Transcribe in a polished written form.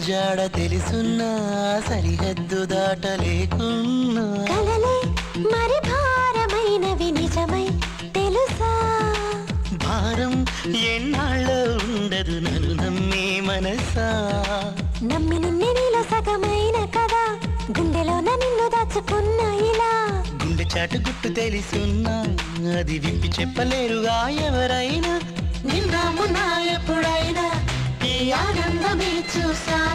జాడ తెలుసున్నా సరిహద్దు దాటలేకున్నా కలలే మరి భారమైనవి నిజమై తెలుసా భారం ఎన్నాళ్ళో ఉండదు నన్ను నమ్మే మనసా నమ్మి నిన్నే నీలో సగమైన కదా గుండెలోన నిన్ను దాచుకున్న ఇలా గుండె చాటు గుట్టు తెలుసున్నా అది విప్పి చెప్పలేరుగా ఎవరైనా నిన్న మొన్న ఎప్పుడైనా ఈ ఆనందమే చూసా